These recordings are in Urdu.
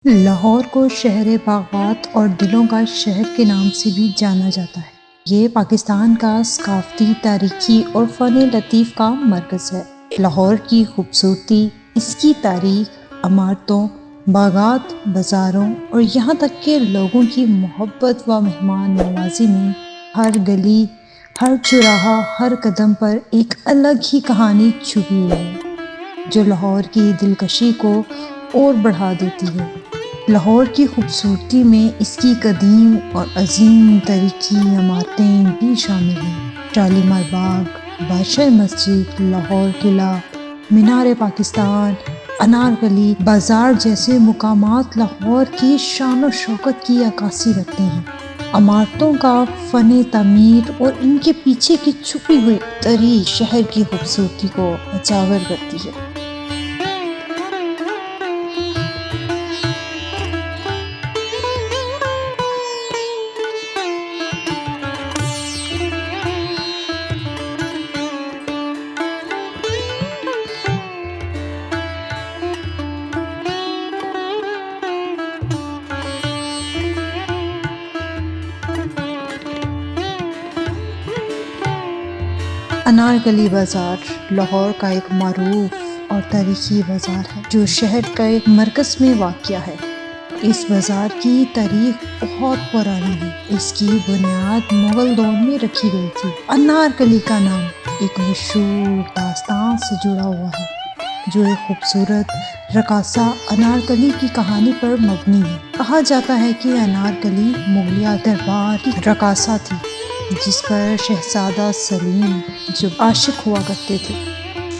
لاہور کو شہر باغات اور دلوں کا شہر کے نام سے بھی جانا جاتا ہے۔ یہ پاکستان کا ثقافتی، تاریخی اور فن لطیف کا مرکز ہے۔ لاہور کی خوبصورتی اس کی تاریخ، عمارتوں، باغات، بازاروں اور یہاں تک کہ لوگوں کی محبت و مہمان نوازی میں ہر گلی، ہر چوراہا، ہر قدم پر ایک الگ ہی کہانی چھپی ہوئی ہے، جو لاہور کی دلکشی کو اور بڑھا دیتی ہے۔ لاہور کی خوبصورتی میں اس کی قدیم اور عظیم تاریخی عمارتیں بھی شامل ہیں۔ شالیمار باغ، بادشاہ مسجد، لاہور قلعہ، مینار پاکستان، انارکلی بازار جیسے مقامات لاہور کی شان و شوکت کی عکاسی رکھتے ہیں۔ عمارتوں کا فن تعمیر اور ان کے پیچھے کی چھپی ہوئی تاریخ شہر کی خوبصورتی کو اجاگر کرتی ہے۔ انارکلی بازار لاہور کا ایک معروف اور تاریخی بازار ہے، جو شہر کا ایک مرکز میں واقع ہے۔ اس بازار کی تاریخ بہت پرانی ہے۔ اس کی بنیاد مغل دور میں رکھی گئی تھی۔ انارکلی کا نام ایک مشہور داستان سے جڑا ہوا ہے، جو ایک خوبصورت رقاصہ انارکلی کی کہانی پر مبنی ہے۔ کہا جاتا ہے کہ انارکلی مغلیہ دربار کی رقاصہ تھی، جس پر شہزادہ سلیم جو عاشق ہوا کرتے تھے۔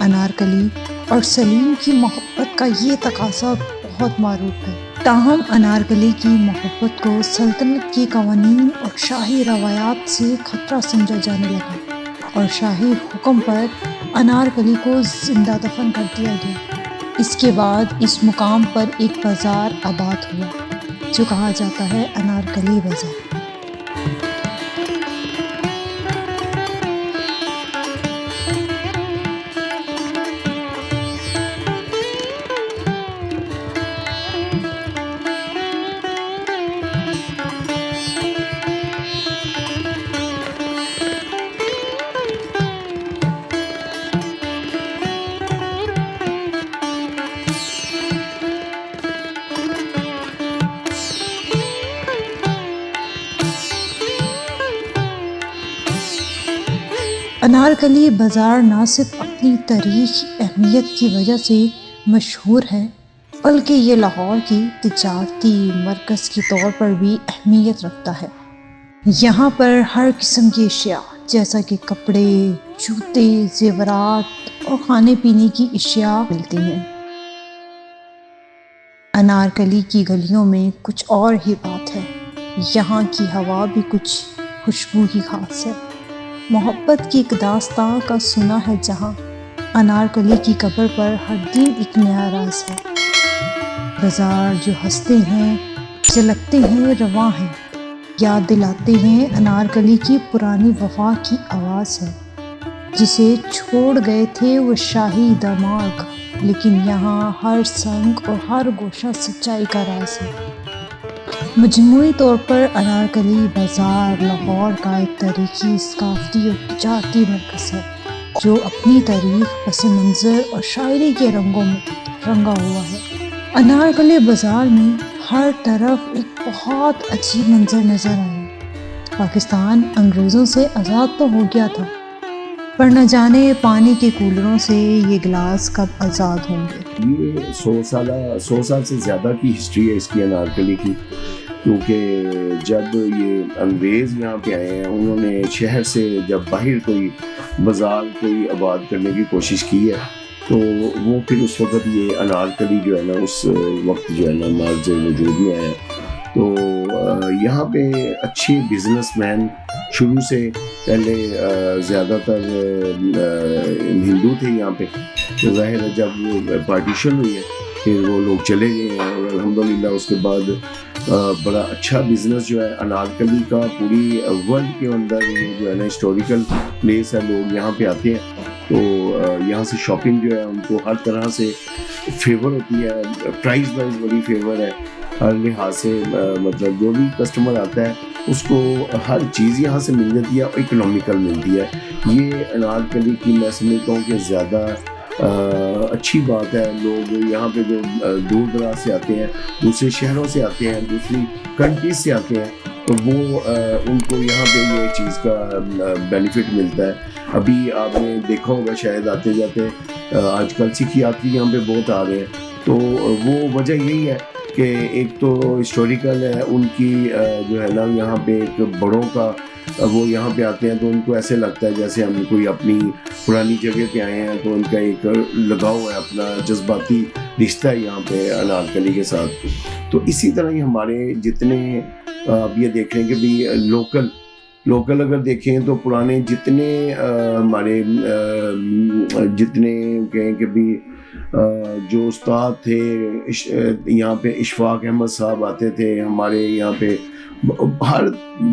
انارکلی اور سلیم کی محبت کا یہ تقاضا بہت معروف ہے، تاہم انارکلی کی محبت کو سلطنت کے قوانین اور شاہی روایات سے خطرہ سمجھا جانے لگا، اور شاہی حکم پر انارکلی کو زندہ دفن کر دیا گیا۔ اس کے بعد اس مقام پر ایک بازار آباد ہوا، جو کہا جاتا ہے انارکلی بازار۔ انارکلی بازار نہ صرف اپنی تاریخی اہمیت کی وجہ سے مشہور ہے، بلکہ یہ لاہور کی تجارتی مرکز کے طور پر بھی اہمیت رکھتا ہے۔ یہاں پر ہر قسم کی اشیاء جیسا کہ کپڑے، جوتے، زیورات اور کھانے پینے کی اشیاء ملتی ہیں۔ انارکلی کی گلیوں میں کچھ اور ہی بات ہے۔ یہاں کی ہوا بھی کچھ خوشبو ہی خاص ہے۔ محبت کی ایک داستاں کا سنا ہے جہاں، انارکلی کی قبر پر ہر دن ایک نیا راز ہے۔ بازار جو ہنستے ہیں، جھلکتے ہیں، رواں ہیں، یاد دلاتے ہیں انارکلی کی پرانی وفا کی آواز ہے، جسے چھوڑ گئے تھے وہ شاہی دماغ، لیکن یہاں ہر سنگ اور ہر گوشہ سچائی کا راز ہے۔ مجموعی طور پر انارکلی بازار لاہور کا ایک تاریخی، ثقافتی اور تجارتی مرکز ہے، جو اپنی تاریخ، پس منظر اور شاعری کے رنگوں میں رنگا ہوا ہے۔ انارکلی بازار میں ہر طرف ایک بہت عجیب منظر نظر آیا۔ پاکستان انگریزوں سے آزاد تو ہو گیا تھا، پر نہ جانے پانی کے کولروں سے یہ گلاس کب آزاد ہوں گے۔ یہ 100 سال سے زیادہ کی ہسٹری ہے اس کی، انارکلی کی، کیونکہ جب یہ انگریز یہاں پہ آئے ہیں، انہوں نے شہر سے جب باہر کوئی بازار کوئی آباد کرنے کی کوشش کی ہے، تو وہ پھر اس وقت یہ انارکلی جو ہے نا، اس وقت جو ہے نا مرض وجود میں آیا۔ تو یہاں پہ اچھے بزنس مین شروع سے پہلے زیادہ تر ہندو تھے یہاں پہ، تو ظاہر ہے جب پارٹیشن ہوئی ہے پھر وہ لوگ چلے گئے ہیں، اور الحمدللہ اس کے بعد بڑا اچھا بزنس جو ہے انارکلی کا پوری ورلڈ کے اندر جو ہے نا ہسٹوریکل پلیس ہے، لوگ یہاں پہ آتے ہیں، تو یہاں سے شاپنگ جو ہے ان کو ہر طرح سے فیور ہوتی ہے، پرائز وائز بڑی فیور ہے، ہر لحاظ سے مطلب جو بھی کسٹمر آتا ہے اس کو ہر چیز یہاں سے مل جاتی ہے اور اکنامیکل ملتی ہے. یہ انارکلی کی میں سمجھتا ہوں کہ زیادہ اچھی بات ہے. لوگ یہاں پہ جو دور دراز سے آتے ہیں, دوسرے شہروں سے آتے ہیں, دوسری کنٹریز سے آتے ہیں, تو وہ ان کو یہاں پہ یہ چیز کا بینیفٹ ملتا ہے. ابھی آپ نے دیکھا ہوگا شاید آتے جاتے آج کل سکھ یاتری یہاں پہ بہت آ رہے ہیں, تو وہ وجہ یہی ہے کہ ایک تو ہسٹوریکل ہے ان کی جو ہے نا, یہاں پہ ایک بڑوں کا وہ یہاں پہ آتے ہیں تو ان کو ایسے لگتا ہے جیسے ہم کوئی اپنی پرانی جگہ پہ آئے ہیں, تو ان کا ایک لگاؤ ہے, اپنا جذباتی رشتہ ہے یہاں پہ انارکلی کے ساتھ. تو اسی طرح ہی ہمارے جتنے آپ یہ دیکھ رہے ہیں کہ بھی لوکل اگر دیکھیں تو پرانے جتنے ہمارے جتنے کہیں کہ بھی جو استاد تھے یہاں پہ, اشفاق احمد صاحب آتے تھے ہمارے یہاں پہ, ہر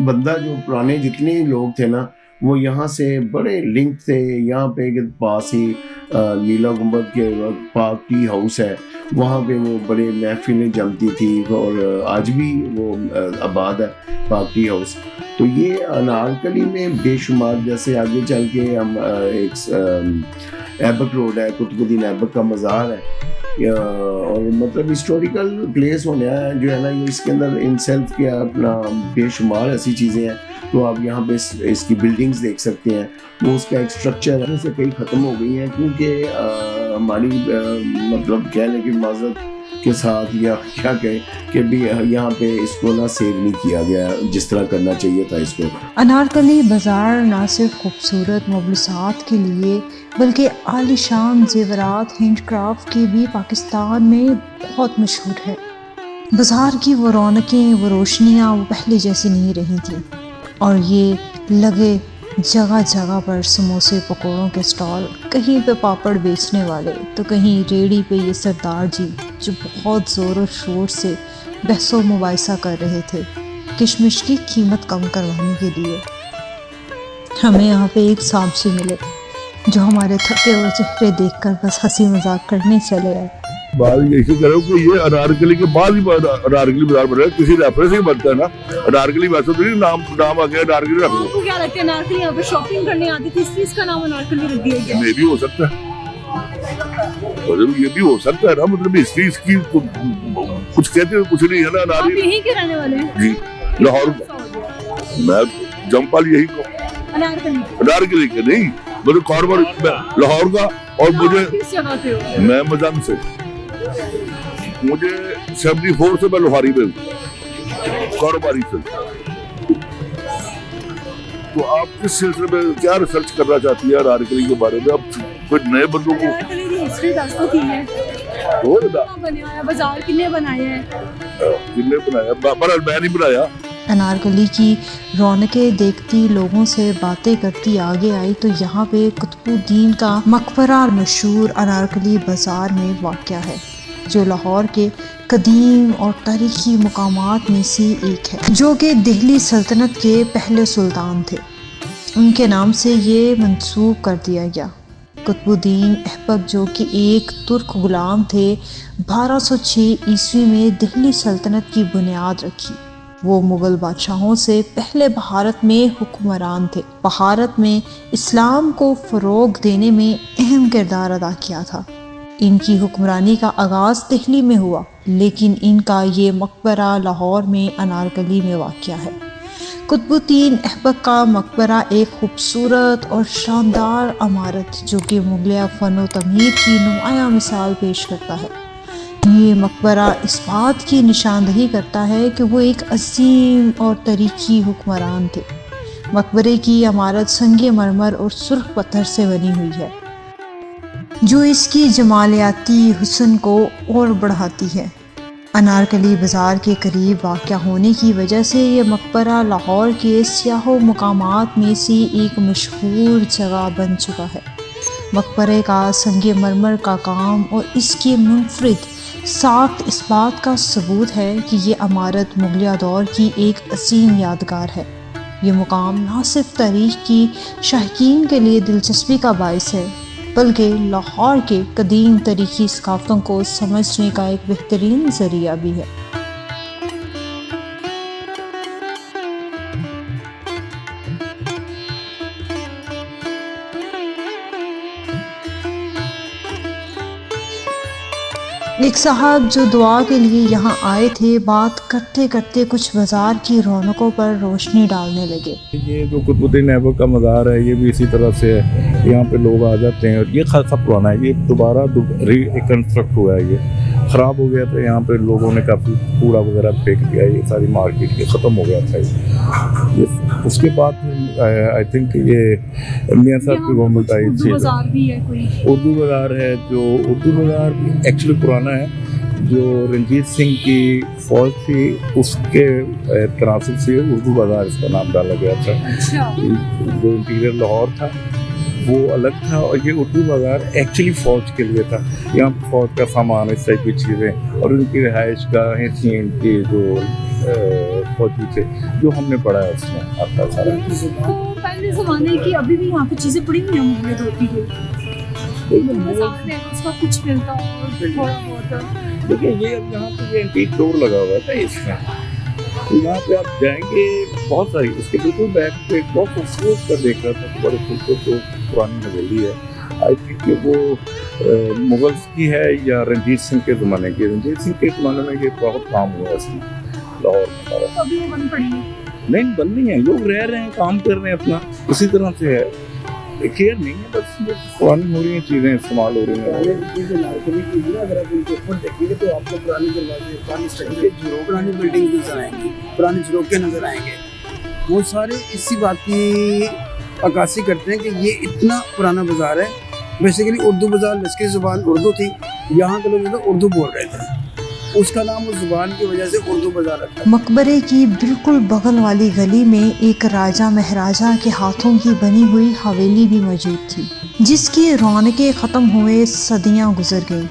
بندہ جو پرانے جتنے لوگ تھے نا وہ یہاں سے بڑے لنک تھے. یہاں پہ پاس ہی نیلا گنبد کے پاک ٹی ہاؤس ہے, وہاں پہ وہ بڑے محفلیں جمتی تھی اور آج بھی وہ آباد ہے پاک ٹی ہاؤس. تو یہ انارکلی میں بے شمار, جیسے آگے چل کے ہم ایک ایبک روڈ ہے, قطب الدین ایبک کا مزار ہے, اور مطلب ہسٹوریکل پلیس ہونا ہے جو ہے نا, یہ اس کے اندر ان سیلف کے اپنا بے شمار ایسی چیزیں ہیں. تو آپ یہاں پہ اس کی بلڈنگز دیکھ سکتے ہیں, وہ اس کا ایک اسٹرکچر ہے سے کئی ختم ہو گئی ہیں کیونکہ ہماری مطلب کہہ لیں کہ معذرت کے ساتھ یا کیا کہیں کہ بھی یہاں پہ اس کو نہ سیو نہیں کیا گیا جس طرح کرنا چاہیے تھا اس کو. انارکلی بازار نہ صرف خوبصورت ملبوسات کے لیے بلکہ عالیشان زیورات ہینڈ کرافٹ کی بھی پاکستان میں بہت مشہور ہے. بازار کی وہ رونقیں, وہ روشنیاں وہ پہلے جیسی نہیں رہی تھیں, اور یہ لگے جگہ جگہ پر سموسے پکوڑوں کے سٹال, کہیں پہ پاپڑ بیچنے والے تو کہیں ریڑھی پہ یہ سردار جی جو بہت زور و شور سے بحث و مباحثہ کر رہے تھے کشمش کی قیمت کم کروانے کے لیے. ہمیں یہاں پہ ایک صاحب سے ملے جو ہمارے تھکے ہوئے چہرے دیکھ کر بس ہنسی مذاق کرنے چلے گئے. بات یہی کرو کہ یہ انارکلی کے بعد ہی انارکلی بازار بن رہا ہے, کسی ریفرنس سے بنتا ہے نا. انارکلی ویسے تو نہیں نام آ گیا انارکلی رکھ آپ کو کیا لگتا ہے انارکلی یہاں پہ شاپنگ کرنے آتی تھی اس لیے اس کا نام انارکلی رکھ دیا گیا؟ یہ بھی ہو سکتا ہے, مطلب یہ بھی ہو سکتا ہے نا, مطلب ہسٹری اس کی کچھ کہتے ہیں کچھ نہیں ہے نا. آپ یہیں کے رہنے والے ہیں؟ جی لاہور, میں جمپال یہی کو انارکلی کے نہیں, مجھے کاربار لاہور کا, اور مجھے کس جگہ سے ہو؟ میں مزن سے, مجھے 74 سے میں لوہاری میں ہوں کاروباری سے. تو آپ کس سلسلے میں کیا ریسرچ کرنا چاہتی ہے انارکلی کے بارے میں؟ اب کوئی نئے بندوں کو انارکلی کی ہسٹری دس تو کی ہے, بنیا ہے بازار کنے بنایا ہے, کنے بنایا, میں نہیں بنایا. انارکلی کی رونقیں دیکھتی, لوگوں سے باتیں کرتی آگے آئی تو یہاں پہ قطب الدین کا مقبرہ مشہور انارکلی بازار میں واقع ہے, جو لاہور کے قدیم اور تاریخی مقامات میں سے ایک ہے, جو کہ دہلی سلطنت کے پہلے سلطان تھے, ان کے نام سے یہ منسوب کر دیا گیا. قطب الدین ایبک جو کہ ایک ترک غلام تھے, 1206 عیسوی میں دہلی سلطنت کی بنیاد رکھی. وہ مغل بادشاہوں سے پہلے بھارت میں حکمران تھے. بھارت میں اسلام کو فروغ دینے میں اہم کردار ادا کیا تھا. ان کی حکمرانی کا آغاز دہلی میں ہوا, لیکن ان کا یہ مقبرہ لاہور میں انارکلی میں واقع ہے. قطب الدین ایبک کا مقبرہ ایک خوبصورت اور شاندار عمارت جو کہ مغلیہ فن و تعمیر کی نمایاں مثال پیش کرتا ہے. یہ مقبرہ اس بات کی نشاندہی کرتا ہے کہ وہ ایک عظیم اور تاریخی حکمران تھے. مقبرے کی عمارت سنگ مرمر اور سرخ پتھر سے بنی ہوئی ہے, جو اس کی جمالیاتی حسن کو اور بڑھاتی ہے. انارکلی بازار کے قریب واقع ہونے کی وجہ سے یہ مقبرہ لاہور کے سیاح و مقامات میں سے ایک مشہور جگہ بن چکا ہے. مقبرے کا سنگ مرمر کا کام اور اس کی منفرد ساخت اس بات کا ثبوت ہے کہ یہ عمارت مغلیہ دور کی ایک عظیم یادگار ہے. یہ مقام نہ صرف تاریخ کی شائقین کے لیے دلچسپی کا باعث ہے بلکہ لاہور کے قدیم تاریخی ثقافتوں کو سمجھنے کا ایک بہترین ذریعہ بھی ہے. ایک صاحب جو دعا کے لیے یہاں آئے تھے بات کرتے کرتے کچھ بازار کی رونقوں پر روشنی ڈالنے لگے۔ یہ جو قطب الدین ایبک کا مزار ہے یہ بھی اسی طرح سے ہے، یہاں پہ لوگ آ جاتے ہیں، اور یہ خاصا پرانا ہے، یہ دوبارہ ریکنسٹرکٹ ہوا ہے، یہ خراب ہو گیا تھا، یہاں پہ لوگوں نے کافی کوڑا وغیرہ پھینک دیا، یہ ساری مارکیٹ یہ ختم ہو گیا تھا یہ۔ اس کے بعد آئی تھنک یہ میاں صاحب کی گورنمنٹ آئی تھی، بازار بھی ہے کوئی، اردو بازار ہے، جو اردو بازار ایکچولی پرانا ہے، جو رنجیت سنگھ کی فوج تھی اس کے تناسب سے اردو بازار اس کا نام ڈالا گیا تھا۔ جو انٹیریئر لاہور تھا وہ الگ تھا، اور یہ اردو بازار ایکچولی فوج کے لیے تھا، یہاں فوج کا سامان اس ٹائپ کی چیزیں اور ان کی رہائش گاہیں تھیں، ان کی جو فوجی تھے، جو ہم نے پڑھا ہے اس میں آتا سارا۔ تو پہلے زمانے کی ابھی بھی یہاں پہ چیزیں پڑی ہوئی ہیں مغلیت ہوتی ہے، بازار ہے اس کا کچھ ملتا اور تھوڑا بہت۔ دیکھیے یہ اب یہاں پہ یہ اینٹیک ڈور لگا ہوا تھا اس میں، تو یہاں پہ آپ جائیں گے بہت ساری، اس کے بالکل بیک پہ ایک بہت خوبصورت کا دیکھ رہا تھا، بڑے خوبصورت جو پرانی حویلی ہے، آئی تھنک کہ وہ مغلس کی ہے یا رنجیت سنگھ کے زمانے کی۔ رنجیت سنگھ کے زمانے میں یہ بہت کام ہوا اس میں لاہور میں، ابھی وہ بند پڑی ہے؟ نہیں بند نہیں ہے، لوگ رہ رہے ہیں، کام کر رہے ہیں اپنا، اسی طرح سے ہے، کیئر نہیں ہے، بس پرانی ہو رہی ہیں چیزیں، استعمال ہو رہی ہیں۔ اگر آپ ان کے اوپر دیکھیں گے تو آپ کو پرانے دروازے، پرانی اسٹرکچر، پرانی بلڈنگ نظر آئیں گی، پرانے جھروکے نظر آئیں گے، وہ سارے اسی بات کی عکاسی کرتے ہیں کہ یہ اتنا پرانا بازار ہے۔ بیسیکلی اردو بازار، لشکری زبان اردو تھی، یہاں کے لوگ جو تھے اردو بول رہے تھے، اس کا نام اس زبان کی وجہ سے اردو بازار رکھا۔ مقبرے کی بالکل بغل والی گلی میں ایک راجہ مہاراجہ کے ہاتھوں کی بنی ہوئی حویلی بھی موجود تھی، جس کی رونقیں ختم ہوئے صدیاں گزر گئیں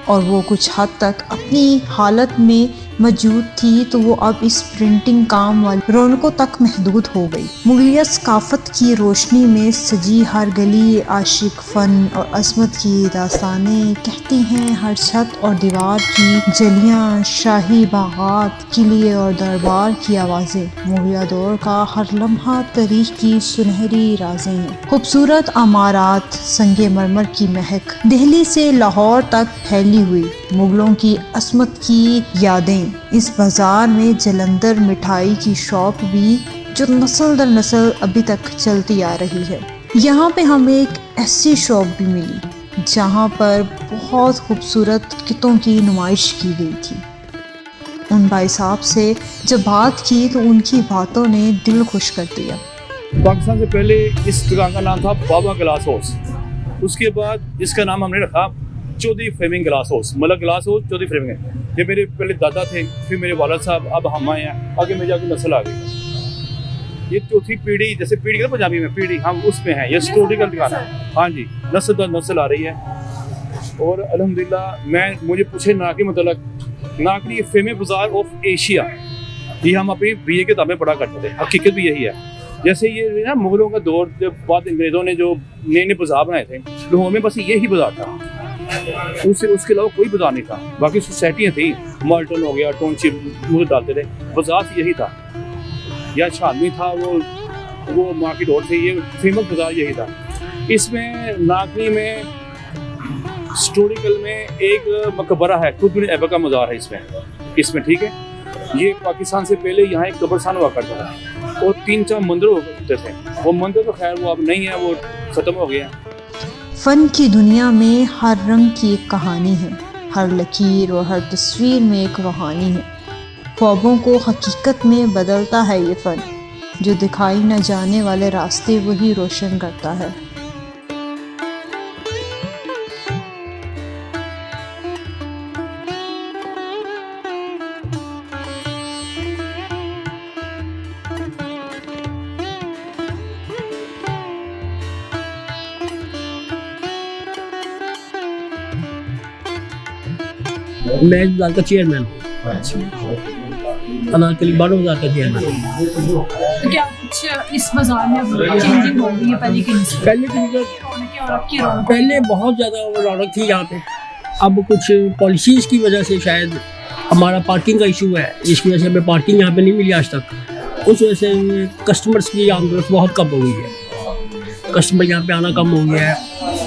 اور وہ کچھ حد تک اپنی حالت میں موجود تھی، تو وہ اب اس پرنٹنگ کام والی رونقوں تک محدود ہو گئی۔ مغلیہ ثقافت کی روشنی میں سجی ہر گلی عاشق فن اور عظمت کی داستانیں کہتی ہیں، ہر چھت اور دیوار کی جلیاں، شاہی باغات، قلعے اور دربار کی آوازیں، مغلیہ دور کا ہر لمحہ تاریخ کی سنہری رازیں ہیں۔ خوبصورت عمارات، سنگ مرمر کی مہک، دہلی سے لاہور تک پھیلی ہوئی مغلوں کی عظمت کی یادیں۔ اس بازار میں جلندر مٹھائی کی شاپ بھی جو نسل در نسل ابھی تک چلتی آ رہی ہے۔ یہاں پہ ہمیں ایک ایسی شاپ بھی ملی جہاں پر بہت خوبصورت کتوں کی نمائش کی گئی تھی۔ ان بھائی صاحب سے جب بات کی تو ان کی باتوں نے دل خوش کر دیا۔ پاکستان سے پہلے اس دکان کا نام تھا بابا گلاس ہاؤس، اس کے بعد اس کا نام ہم نے رکھا چودھری فریمنگ گلاس ہاؤس، مطلب گلاس ہاؤس چودھری فریمنگ ہے۔ یہ میرے پہلے دادا تھے، پھر میرے والد صاحب، اب ہم آئے ہیں، آگے میں جا کے نسل آ گئی۔ یہ چوتھی پیڑھی، جیسے پیڑھی ہے پنجابی میں پیڑھی، ہم اس میں ہیں، یہ ہسٹوریکل دکان ہے، ہاں جی، نسل در نسل آ رہی ہے۔ اور الحمدللہ مجھے پوچھے ناکی متعلق، ناکی یہ فیمس بازار آف ایشیا، یہ ہم اپنی بی اے کتابیں پڑھا کرتے تھے، حقیقت بھی یہی ہے۔ جیسے یہ نا مغلوں کا دور، جب بعد انگریزوں نے جو نئے نئے بازار بنائے تھے، لاہور میں بس یہی بازار تھا، اس کے علاوہ کوئی بازار نہیں تھا۔ باقی سوسائٹیاں تھیں، مالٹن ہو گیا، ٹاؤن شپ مجھے ڈالتے تھے، بازار یہی تھا، یا شادمی تھا، وہ مارکیٹ اور تھے، یہ فیمس بازار یہی تھا۔ اس میں ناگنی میں ہسٹوریکل میں ایک مقبرہ ہے، قطب الدین ایبک کا مزار ہے اس میں ٹھیک ہے۔ یہ پاکستان سے پہلے یہاں ایک قبرستان ہوا کرتا تھا اور 3-4 مندر ہوتے تھے، وہ مندر تو خیر وہ اب نہیں ہے، وہ ختم ہو گیا۔ فن کی دنیا میں ہر رنگ کی ایک کہانی ہے، ہر لکیر اور ہر تصویر میں ایک روحانی ہے۔ خوابوں کو حقیقت میں بدلتا ہے یہ فن، جو دکھائی نہ جانے والے راستے وہی روشن کرتا ہے۔ میں اس بازار کا چیئرمین ہوں، انارکلی باڑوں بازار کا چیئرمین ہوں۔ تو کیا کچھ اس بازار میں چینجنگ ہو گئی ہے پہلے کی نسبت؟ پہلے بہت زیادہ رونق تھی یہاں پہ، اب کچھ پالیسیز کی وجہ سے شاید ہمارا پارکنگ کا ایشو ہے، جس کی وجہ سے ہمیں پارکنگ یہاں پہ نہیں ملی آج تک، اس وجہ سے کسٹمرس کی آمد بہت کم ہو گئی ہے، کسٹمر یہاں پہ آنا کم ہو گیا ہے،